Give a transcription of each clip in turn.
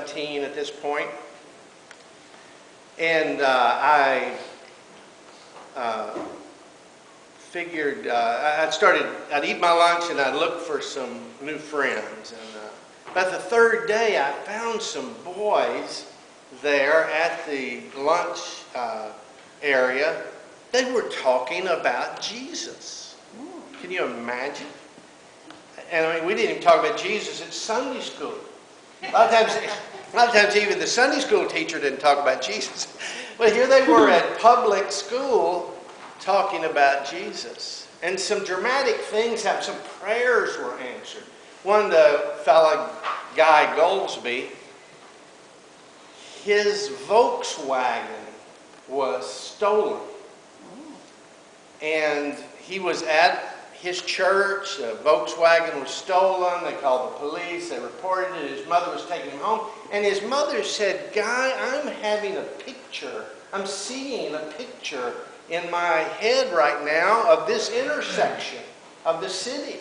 17 at this point. And I figured I'd eat my lunch and I'd look for some new friends. And about the third day, I found some boys there at the lunch area. They were talking about Jesus. Can you imagine? And I mean, we didn't even talk about Jesus at Sunday school. A lot of times even the Sunday school teacher didn't talk about Jesus. But here they were at public school talking about Jesus. And some dramatic things happened. Some prayers were answered. One, the fellow, Guy Goldsby, his Volkswagen was stolen. And he was at his church. A Volkswagen was stolen. They called the police. They reported it. His mother was taking him home. And his mother said, Guy, I'm having a picture. I'm seeing a picture in my head right now of this intersection of the city.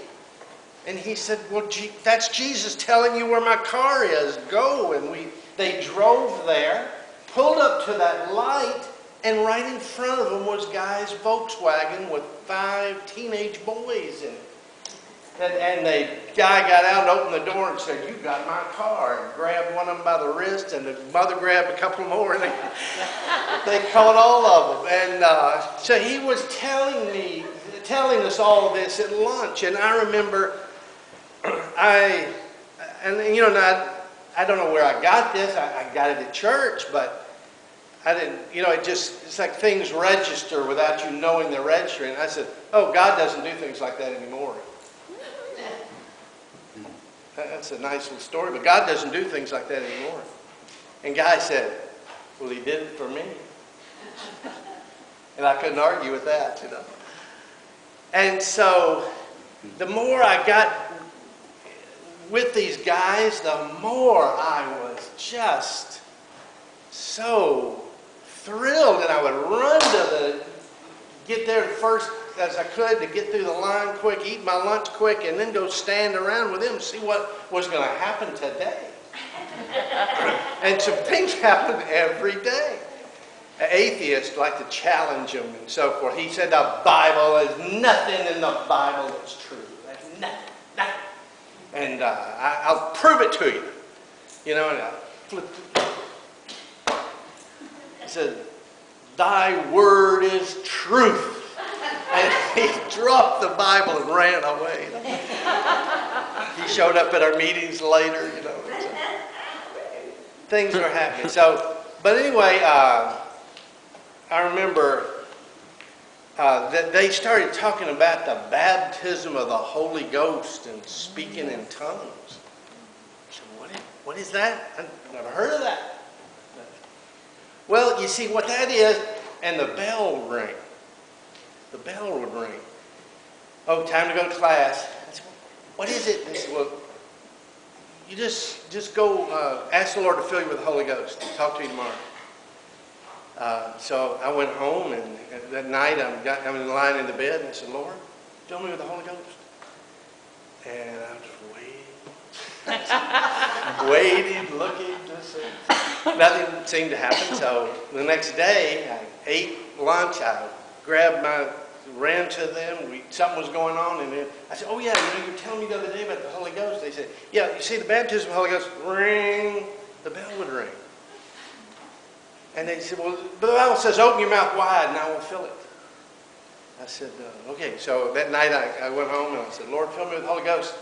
And he said, well, that's Jesus telling you where my car is. Go. And they drove there, pulled up to that light, and right in front of them was Guy's Volkswagen with 5 teenage boys in it. And the guy got out and opened the door and said, you got my car, and grabbed one of them by the wrist, and the mother grabbed a couple more, and they caught all of them. And so he was telling us all of this at lunch. And I remember, I don't know where I got this. I got it at church, but I didn't, it's like things register without you knowing they're registering. And I said, oh, God doesn't do things like that anymore. That's a nice little story, but God doesn't do things like that anymore. And Guy said, well, he did it for me. And I couldn't argue with that, And so the more I got with these guys, the more I was just so thrilled, and I would run get there first as I could to get through the line quick, eat my lunch quick, and then go stand around with them and see what was going to happen today. And some things happen every day. Atheists like to challenge them and so forth. He said the Bible is nothing in the Bible that's true. That's nothing. And I'll prove it to you. And I flipped it. He said, thy word is truth. And he dropped the Bible and ran away. He showed up at our meetings later, Things were happening. But anyway, I remember that they started talking about the baptism of the Holy Ghost and speaking in tongues. I said, what is that? I've never heard of that. Well, you see what that is, and the bell would ring. The bell would ring. Oh, time to go to class. I said, what is it? They said, well, you just go ask the Lord to fill you with the Holy Ghost. Talk to you tomorrow. So I went home, and that night I'm in line in the bed, and I said, Lord, fill me with the Holy Ghost. And I was waiting, looking, nothing seemed to happen. So the next day, I ate lunch. I ran to them. Something was going on, and then I said, "Oh yeah, you were telling me the other day about the Holy Ghost." They said, "Yeah, you see, the baptism of the Holy Ghost, ring, the bell would ring." And they said, "Well, the Bible says, open your mouth wide, and I will fill it." I said, "Okay." So that night, I went home and I said, "Lord, fill me with the Holy Ghost."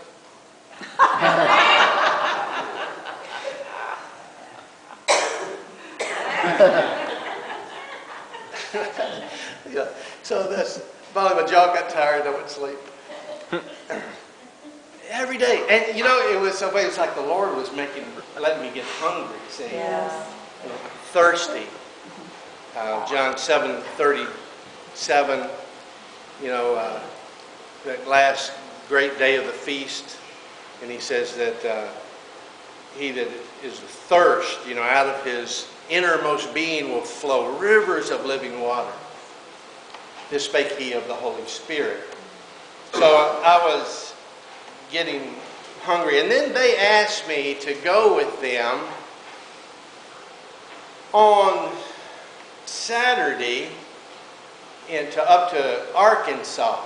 Yeah. So that's finally my jaw got tired. I went to sleep. Every day, and it was so funny. It's like the Lord was letting me get hungry. See, yes. Thirsty. John 7:37. That last great day of the feast, and he says that he that is thirst, out of his innermost being will flow rivers of living water. This spake he of the Holy Spirit. So I was getting hungry. And then they asked me to go with them on Saturday up to Arkansas.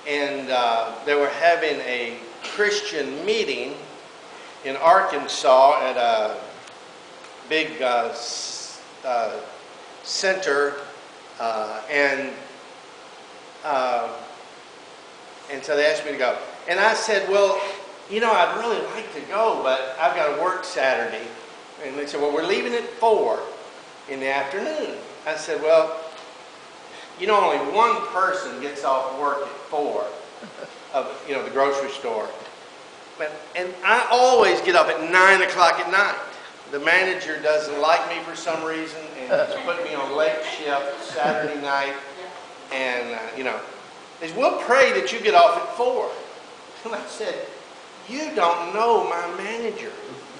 And they were having a Christian meeting in Arkansas at a big center, and so they asked me to go. And I said, well, you know, I'd really like to go, but I've got to work Saturday. And they said, well, we're leaving at 4 in the afternoon. I said, well, you know, only one person gets off work at 4 of, you know, the grocery store. And I always get up at 9 o'clock at night. The manager doesn't like me for some reason, and he's put me on late shift Saturday night. And, you know, he said, we'll pray that you get off at 4. And I said, you don't know my manager.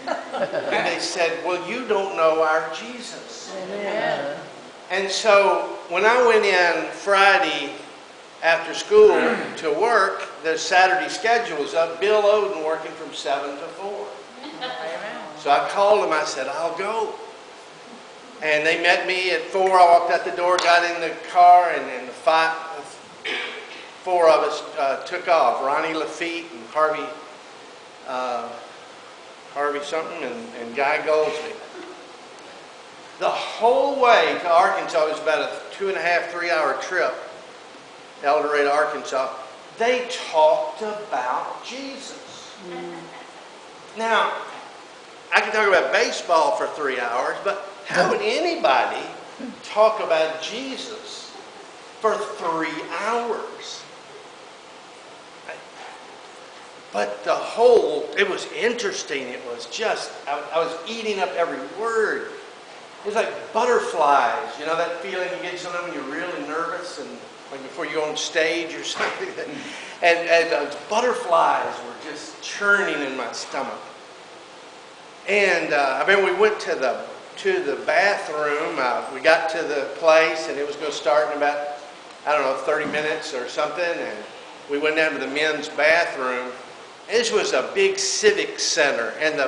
And they said, well, you don't know our Jesus. Amen. And so when I went in Friday after school to work, the Saturday schedule was up. Bill Oden working from 7 to 4. So I called him. I said, I'll go. And they met me at 4. I walked out the door, got in the car, and then the 4 of us took off. Ronnie Lafitte and Harvey something and Guy Goldsby. The whole way to Arkansas was about a 2.5, 3-hour trip. El Dorado, Arkansas. They talked about Jesus. Now, I can talk about baseball for 3 hours, but how would anybody talk about Jesus for 3 hours? But it was interesting. It was just, I was eating up every word. It was like butterflies, you know, that feeling you get sometimes when you're really nervous and like before you go on stage or something. And those butterflies were just churning in my stomach. And I mean, we went to the bathroom. We got to the place, and it was going to start in about, I don't know, 30 minutes or something. And we went down to the men's bathroom. This was a big civic center, and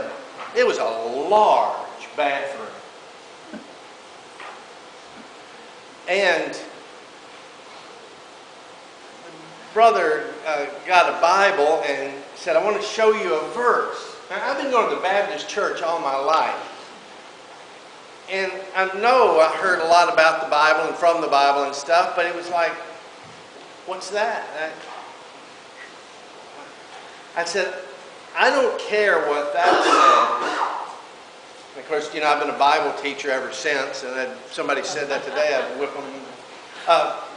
it was a large bathroom. And brother got a Bible and said, I want to show you a verse. Now, I've been going to the Baptist church all my life. And I know I heard a lot about the Bible and from the Bible and stuff, but it was like, what's that? I said, I don't care what that says. And of course, you know, I've been a Bible teacher ever since, and somebody said that today, I'd whip them.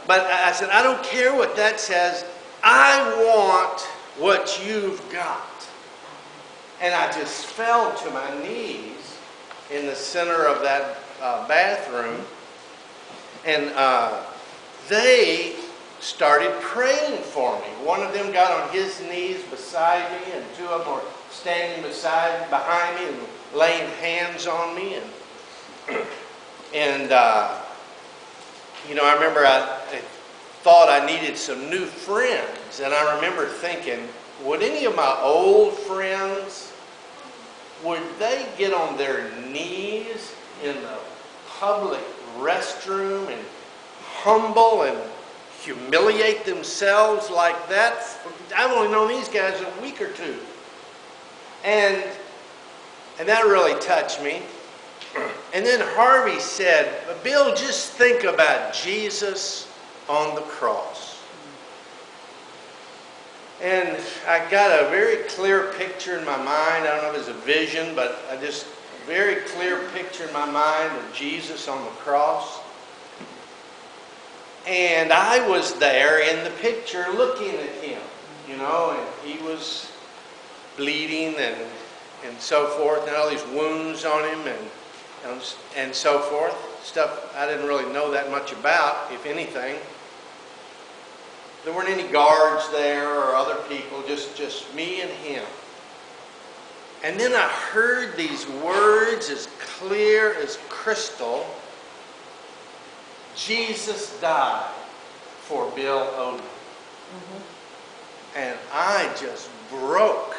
But I said, I don't care what that says. I want what you've got. And I just fell to my knees in the center of that bathroom. And they started praying for me. One of them got on his knees beside me, and 2 of them were standing behind me and laying hands on me. And you know, I remember I thought I needed some new friends. And I remember thinking, would any of my old friends, would they get on their knees in the public restroom and humble and humiliate themselves like that? I've only known these guys a week or 2. And that really touched me. And then Harvey said, Bill, just think about Jesus on the cross. And I got a very clear picture in my mind. I don't know if it's a vision, but a very clear picture in my mind of Jesus on the cross. And I was there in the picture looking at him, you know, and he was bleeding and so forth, and all these wounds on him and so forth. Stuff I didn't really know that much about, if anything. There weren't any guards there or other people, just me and him. And then I heard these words as clear as crystal. Jesus died for Bill Oden. And I just broke